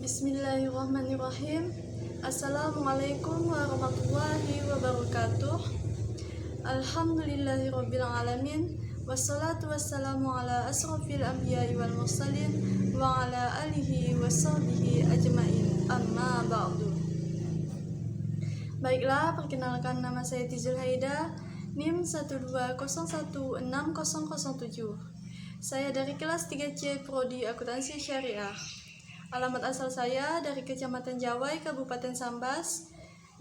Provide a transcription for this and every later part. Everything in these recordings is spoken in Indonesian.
Bismillahirrahmanirrahim. Assalamualaikum warahmatullahi wabarakatuh. Alhamdulillahirabbil alamin. Wassalatu wassalamu ala asrofil anbiya'i wal mursalin wa ala alihi wasahbihi ajmain. Amma ba'du. Baiklah, perkenalkan, nama saya Tizul Haida, NIM 120160007. Saya dari kelas 3C Prodi Akuntansi Syariah. Alamat asal saya dari Kecamatan Jawai, Kabupaten Sambas,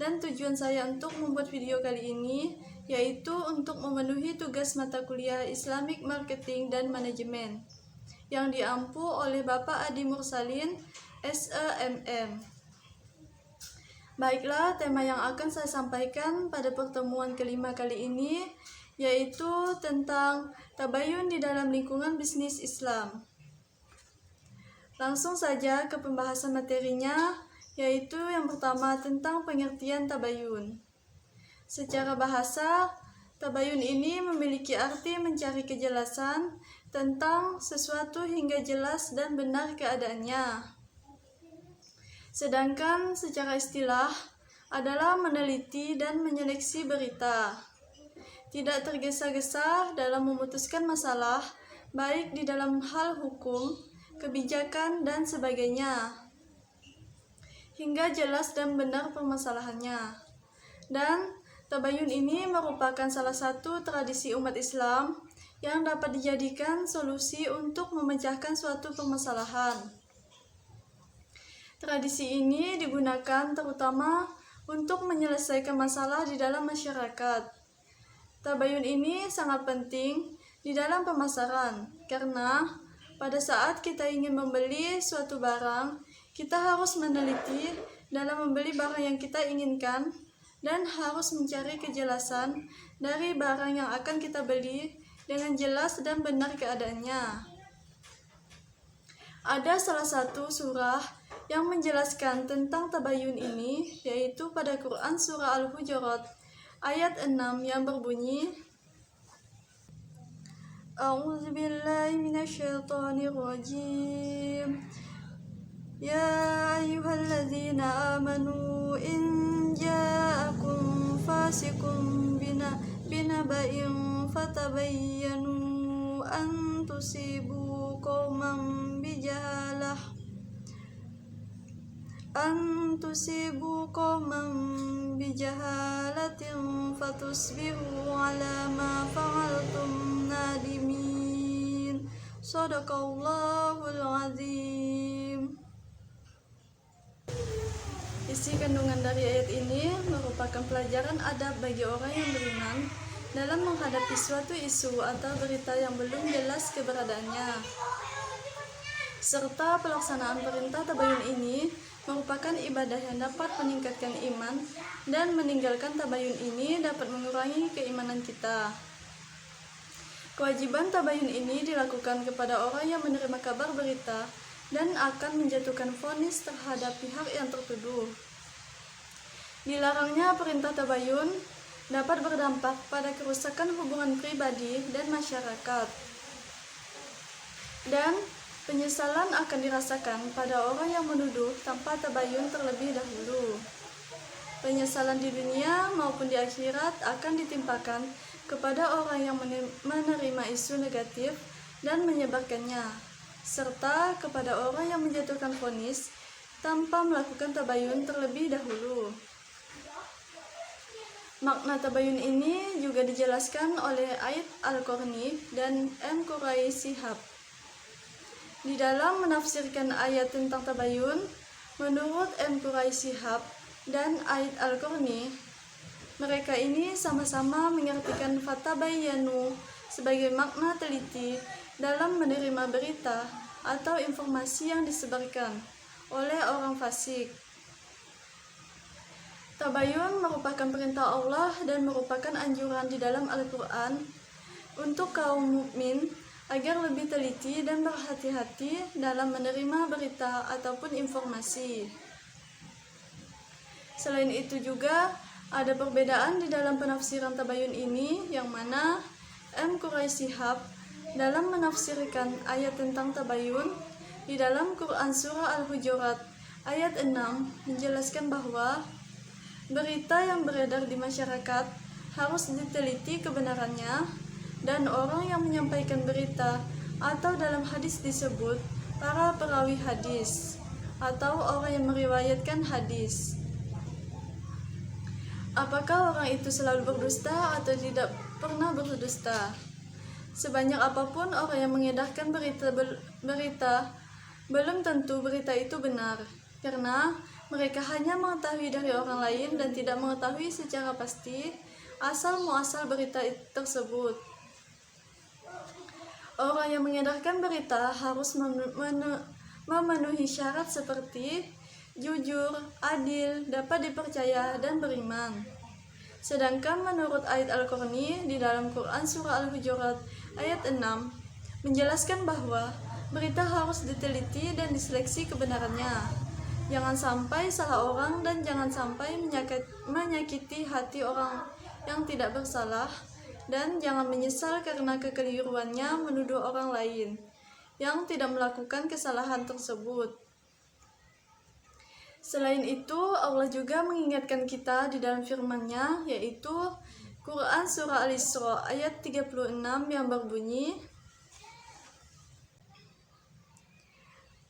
dan tujuan saya untuk membuat video kali ini yaitu untuk memenuhi tugas mata kuliah Islamic Marketing dan Manajemen yang diampu oleh Bapak Adi Mursalin, SEMM. Baiklah, tema yang akan saya sampaikan pada pertemuan kelima kali ini yaitu tentang tabayun di dalam lingkungan bisnis Islam. Langsung saja ke pembahasan materinya, yaitu yang pertama tentang pengertian tabayun. Secara bahasa, tabayun ini memiliki arti mencari kejelasan tentang sesuatu hingga jelas dan benar keadaannya. Sedangkan secara istilah adalah meneliti dan menyeleksi berita. Tidak tergesa-gesa dalam memutuskan masalah, baik di dalam hal hukum, kebijakan, dan sebagainya, hingga jelas dan benar permasalahannya. Dan tabayun ini merupakan salah satu tradisi umat Islam yang dapat dijadikan solusi untuk memecahkan suatu permasalahan. Tradisi ini digunakan terutama untuk menyelesaikan masalah di dalam masyarakat. Tabayun ini sangat penting di dalam pemasaran karena pada saat kita ingin membeli suatu barang, kita harus meneliti dalam membeli barang yang kita inginkan dan harus mencari kejelasan dari barang yang akan kita beli dengan jelas dan benar keadaannya. Ada salah satu surah yang menjelaskan tentang tabayun ini, yaitu pada Quran surah Al-Hujurat ayat 6 yang berbunyi, A'udzu billahi minasyaitonir rajim. Ya ayyuhalladzina amanu in ja'akum fasiqun binaba'in fatabayyanu an tusibu qauman bijahalatin fatusbihu ala ma fa'altum nadimin. Shadaqallahul azim. Isi kandungan dari ayat ini merupakan pelajaran adab bagi orang yang beriman dalam menghadapi suatu isu atau berita yang belum jelas keberadaannya. Serta pelaksanaan perintah tabayun ini merupakan ibadah yang dapat meningkatkan iman, dan meninggalkan tabayun ini dapat mengurangi keimanan kita. Kewajiban tabayun ini dilakukan kepada orang yang menerima kabar berita dan akan menjatuhkan vonis terhadap pihak yang tertuduh. Dilarangnya perintah tabayun dapat berdampak pada kerusakan hubungan pribadi dan masyarakat. Dan penyesalan akan dirasakan pada orang yang menuduh tanpa tabayun terlebih dahulu. Penyesalan di dunia maupun di akhirat akan ditimpakan kepada orang yang menerima isu negatif dan menyebarkannya, serta kepada orang yang menjatuhkan vonis tanpa melakukan tabayun terlebih dahulu. Makna tabayun ini juga dijelaskan oleh Aid Al-Qarni dan M. Qurai Shihab. Di dalam menafsirkan ayat tentang tabayun, menurut M. Qurai Shihab dan Aid Al-Qarni, mereka ini sama-sama mengartikan fatabayyanu sebagai makna teliti dalam menerima berita atau informasi yang disebarkan oleh orang fasik. Tabayun merupakan perintah Allah dan merupakan anjuran di dalam Al-Quran untuk kaum mukmin agar lebih teliti dan berhati-hati dalam menerima berita ataupun informasi. Selain itu juga ada perbedaan di dalam penafsiran tabayun ini, yang mana M. Qurai Shihab dalam menafsirkan ayat tentang tabayun di dalam Quran surah Al-Hujurat Ayat 6 menjelaskan bahwa berita yang beredar di masyarakat harus diteliti kebenarannya, dan orang yang menyampaikan berita atau dalam hadis disebut para perawi hadis atau orang yang meriwayatkan hadis. Apakah orang itu selalu berdusta atau tidak pernah berdusta? Sebanyak apapun orang yang mengedarkan berita, belum tentu berita itu benar, karena mereka hanya mengetahui dari orang lain dan tidak mengetahui secara pasti asal-muasal berita tersebut. Orang yang mengedarkan berita harus memenuhi syarat seperti jujur, adil, dapat dipercaya, dan beriman. Sedangkan menurut ayat Al-Qur'ani di dalam Quran Surah Al-Hujurat ayat 6 menjelaskan bahwa berita harus diteliti dan diseleksi kebenarannya. Jangan sampai salah orang dan jangan sampai menyakiti hati orang yang tidak bersalah, dan jangan menyesal karena kekeliruannya menuduh orang lain yang tidak melakukan kesalahan tersebut. Selain itu, Allah juga mengingatkan kita di dalam firman-Nya, yaitu Quran Surah Al-Isra ayat 36 yang berbunyi,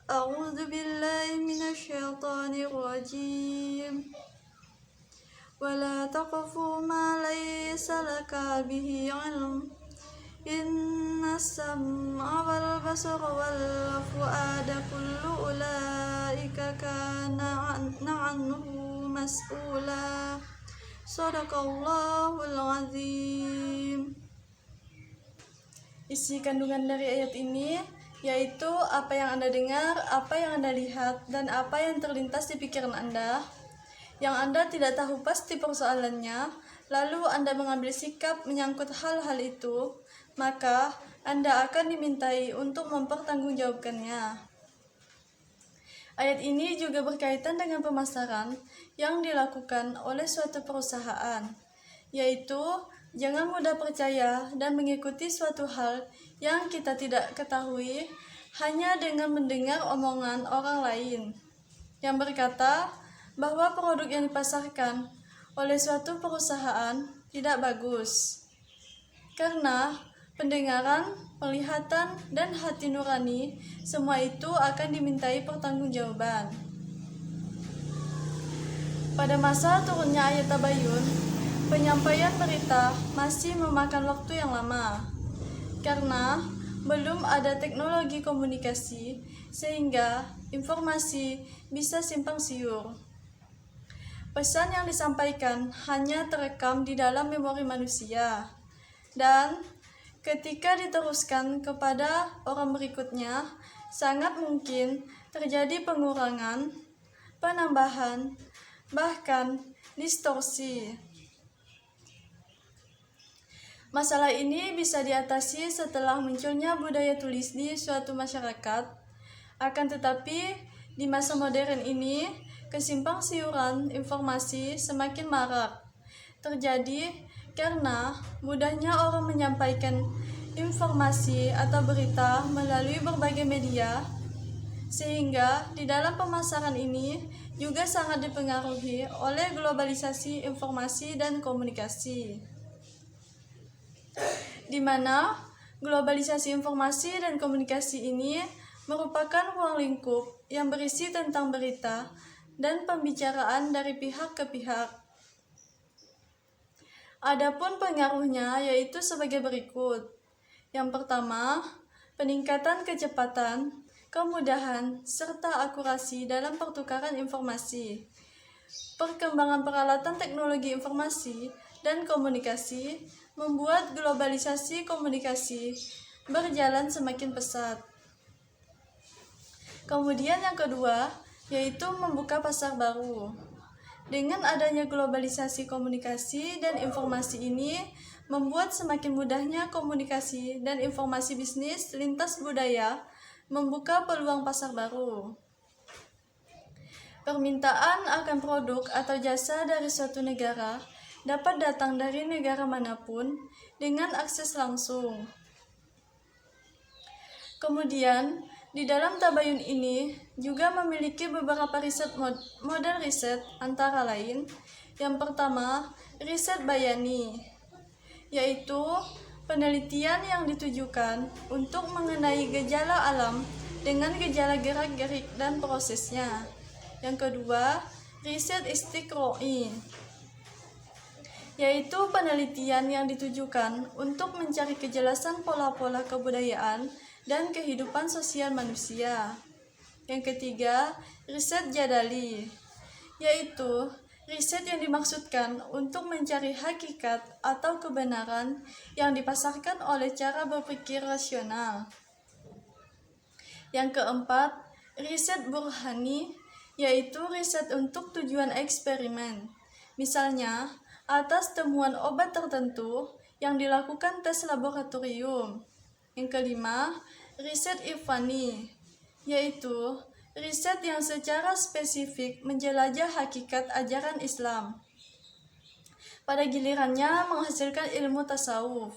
A'udzu billahi minasyaitonir rajim. Wala taqfu ma laysa laka bihi 'ilm. Innas sam'a wal basara wal fu'ada kullu ulaika kana 'anhu mas'ula. Shadaqallahul azim. Isi kandungan dari ayat ini yaitu apa yang Anda dengar, apa yang Anda lihat, dan apa yang terlintas di pikiran Anda yang Anda tidak tahu pasti persoalannya, lalu Anda mengambil sikap menyangkut hal-hal itu, maka Anda akan dimintai untuk mempertanggungjawabkannya. Ayat ini juga berkaitan dengan pemasaran yang dilakukan oleh suatu perusahaan, yaitu jangan mudah percaya dan mengikuti suatu hal yang kita tidak ketahui hanya dengan mendengar omongan orang lain yang berkata bahwa produk yang dipasarkan oleh suatu perusahaan tidak bagus. Karena pendengaran, penglihatan, dan hati nurani, semua itu akan dimintai pertanggungjawaban. Pada masa turunnya ayat Tabayun, penyampaian berita masih memakan waktu yang lama, karena belum ada teknologi komunikasi sehingga informasi bisa simpang siur. Pesan yang disampaikan hanya terekam di dalam memori manusia, dan ketika diteruskan kepada orang berikutnya, sangat mungkin terjadi pengurangan, penambahan, bahkan distorsi. Masalah ini bisa diatasi setelah munculnya budaya tulis di suatu masyarakat. Akan tetapi, di masa modern ini, kesimpang siuran informasi semakin marak terjadi karena mudahnya orang menyampaikan informasi atau berita melalui berbagai media, sehingga di dalam pemasaran ini juga sangat dipengaruhi oleh globalisasi informasi dan komunikasi, di mana globalisasi informasi dan komunikasi ini merupakan ruang lingkup yang berisi tentang berita dan pembicaraan dari pihak ke pihak. Adapun pengaruhnya yaitu sebagai berikut. Yang pertama, peningkatan kecepatan, kemudahan, serta akurasi dalam pertukaran informasi. Perkembangan peralatan teknologi informasi dan komunikasi membuat globalisasi komunikasi berjalan semakin pesat. Kemudian yang kedua, yaitu membuka pasar baru. Dengan adanya globalisasi komunikasi dan informasi ini, membuat semakin mudahnya komunikasi dan informasi bisnis lintas budaya, membuka peluang pasar baru. Permintaan akan produk atau jasa dari suatu negara dapat datang dari negara manapun dengan akses langsung. Kemudian, Di dalam tabayun ini juga memiliki beberapa model riset, antara lain yang pertama, riset bayani, yaitu penelitian yang ditujukan untuk mengenai gejala alam dengan gejala gerak-gerik dan prosesnya. Yang kedua, riset istiqroi, yaitu penelitian yang ditujukan untuk mencari kejelasan pola-pola kebudayaan dan kehidupan sosial manusia. Yang ketiga, riset jadali, yaitu riset yang dimaksudkan untuk mencari hakikat atau kebenaran yang dipasarkan oleh cara berpikir rasional. Yang keempat, riset burhani, yaitu riset untuk tujuan eksperimen. Misalnya, atas temuan obat tertentu yang dilakukan tes laboratorium. Yang kelima, riset irfani, yaitu riset yang secara spesifik menjelajah hakikat ajaran Islam. Pada gilirannya menghasilkan ilmu tasawuf.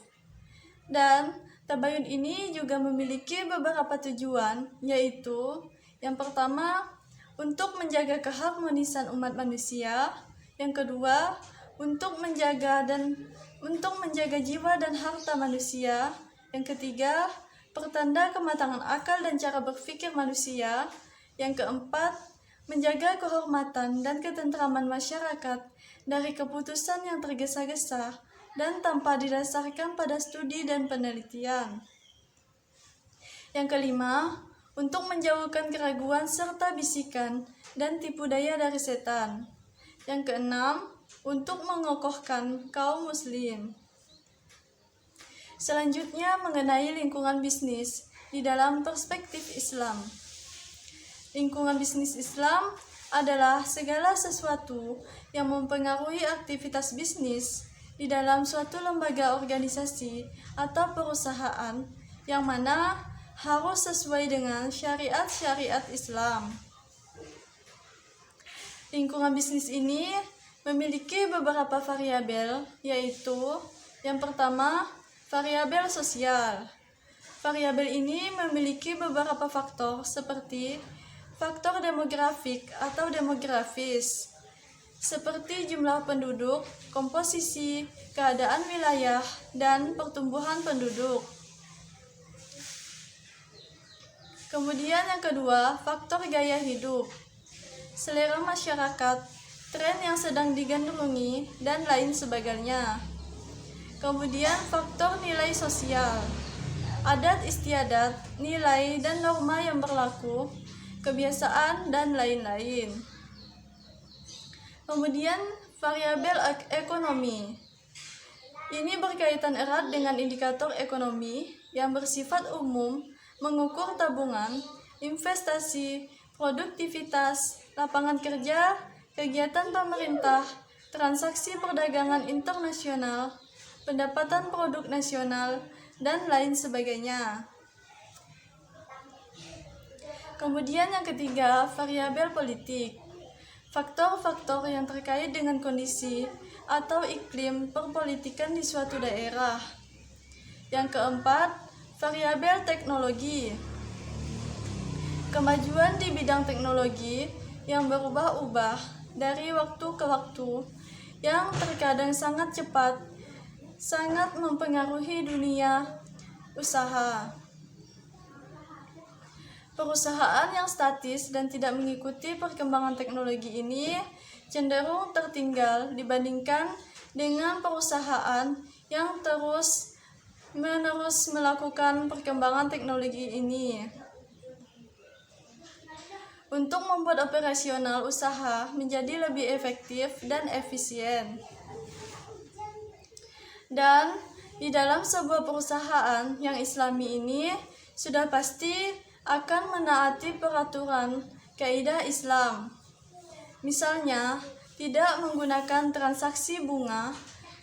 Dan tabayun ini juga memiliki beberapa tujuan, yaitu yang pertama, untuk menjaga keharmonisan umat manusia. Yang kedua, untuk menjaga jiwa dan harta manusia. Yang ketiga, pertanda kematangan akal dan cara berpikir manusia. Yang keempat, menjaga kehormatan dan ketentraman masyarakat dari keputusan yang tergesa-gesa dan tanpa didasarkan pada studi dan penelitian. Yang kelima, untuk menjauhkan keraguan serta bisikan dan tipu daya dari setan. Yang keenam, untuk mengokohkan kaum muslim. Selanjutnya mengenai lingkungan bisnis di dalam perspektif Islam. Lingkungan bisnis Islam adalah segala sesuatu yang mempengaruhi aktivitas bisnis di dalam suatu lembaga organisasi atau perusahaan yang mana harus sesuai dengan syariat-syariat Islam. Lingkungan bisnis ini memiliki beberapa variabel, yaitu yang pertama, variabel sosial. Variabel ini memiliki beberapa faktor seperti faktor demografik atau demografis, seperti jumlah penduduk, komposisi, keadaan wilayah, dan pertumbuhan penduduk. Kemudian yang kedua, faktor gaya hidup, selera masyarakat, tren yang sedang digandrungi, dan lain sebagainya. Kemudian faktor nilai sosial, adat istiadat, nilai dan norma yang berlaku, kebiasaan, dan lain-lain. Kemudian variabel ekonomi. Ini berkaitan erat dengan indikator ekonomi yang bersifat umum, mengukur tabungan, investasi, produktivitas, lapangan kerja, kegiatan pemerintah, transaksi perdagangan internasional, pendapatan produk nasional, dan lain sebagainya. Kemudian yang ketiga, variabel politik. Faktor-faktor yang terkait dengan kondisi atau iklim perpolitikan di suatu daerah. Yang keempat, variabel teknologi. Kemajuan di bidang teknologi yang berubah-ubah dari waktu ke waktu, yang terkadang sangat cepat, sangat mempengaruhi dunia usaha. Perusahaan yang statis dan tidak mengikuti perkembangan teknologi ini cenderung tertinggal dibandingkan dengan perusahaan yang terus-menerus melakukan perkembangan teknologi ini. Untuk membuat operasional usaha menjadi lebih efektif dan efisien. Dan di dalam sebuah perusahaan yang islami ini sudah pasti akan menaati peraturan kaidah Islam. Misalnya, tidak menggunakan transaksi bunga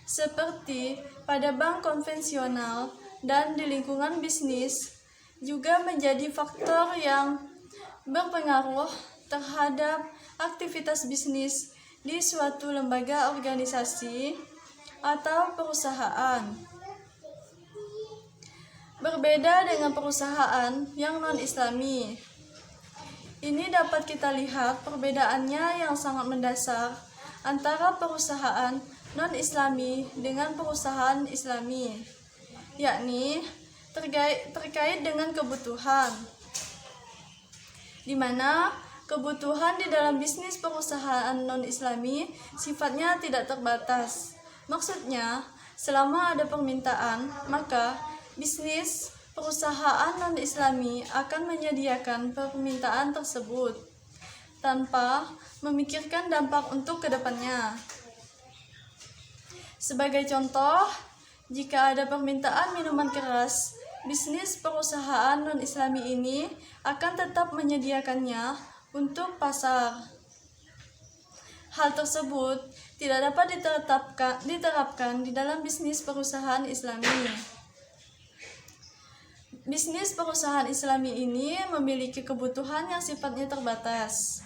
seperti pada bank konvensional, dan di lingkungan bisnis juga menjadi faktor yang berpengaruh terhadap aktivitas bisnis di suatu lembaga organisasi atau perusahaan. berbeda dengan perusahaan yang non-Islami. Ini dapat kita lihat perbedaannya yang sangat mendasar antara perusahaan non-Islami dengan perusahaan Islami, yakni terkait dengan kebutuhan, di mana kebutuhan di dalam bisnis perusahaan non-Islami sifatnya tidak terbatas. Maksudnya, selama ada permintaan, maka bisnis perusahaan non-Islami akan menyediakan permintaan tersebut tanpa memikirkan dampak untuk kedepannya. Sebagai contoh, jika ada permintaan minuman keras, bisnis perusahaan non-Islami ini akan tetap menyediakannya untuk pasar. Hal tersebut tidak dapat diterapkan di dalam bisnis perusahaan Islami. Bisnis perusahaan Islami ini memiliki kebutuhan yang sifatnya terbatas.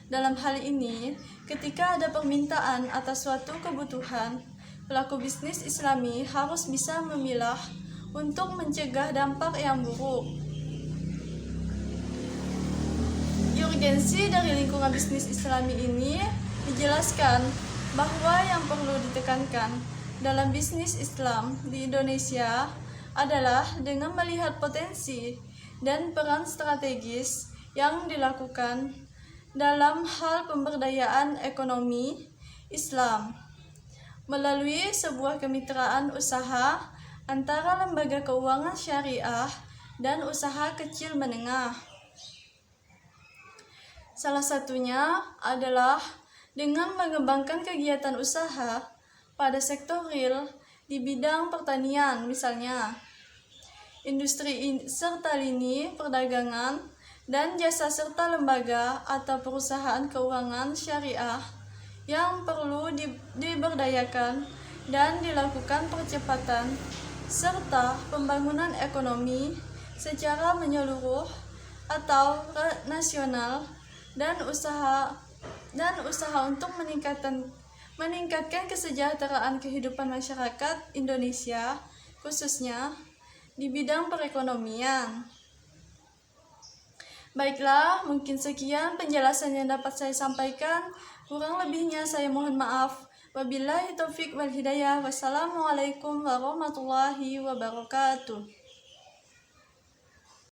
Dalam hal ini, ketika ada permintaan atas suatu kebutuhan, pelaku bisnis Islami harus bisa memilah untuk mencegah dampak yang buruk. Urgensi dari lingkungan bisnis Islami ini dijelaskan bahwa yang perlu ditekankan dalam bisnis Islam di Indonesia adalah dengan melihat potensi dan peran strategis yang dilakukan dalam hal pemberdayaan ekonomi Islam melalui sebuah kemitraan usaha antara lembaga keuangan syariah dan usaha kecil menengah. Salah satunya adalah dengan mengembangkan kegiatan usaha pada sektor real di bidang pertanian, misalnya industri serta lini perdagangan dan jasa serta lembaga atau perusahaan keuangan syariah yang perlu diberdayakan dan dilakukan percepatan serta pembangunan ekonomi secara menyeluruh atau nasional dan usaha untuk meningkatkan kesejahteraan kehidupan masyarakat Indonesia, khususnya di bidang perekonomian. Baiklah, mungkin sekian penjelasan yang dapat saya sampaikan. Kurang lebihnya saya mohon maaf. Wabillahi taufik wal hidayah. Wassalamualaikum warahmatullahi wabarakatuh.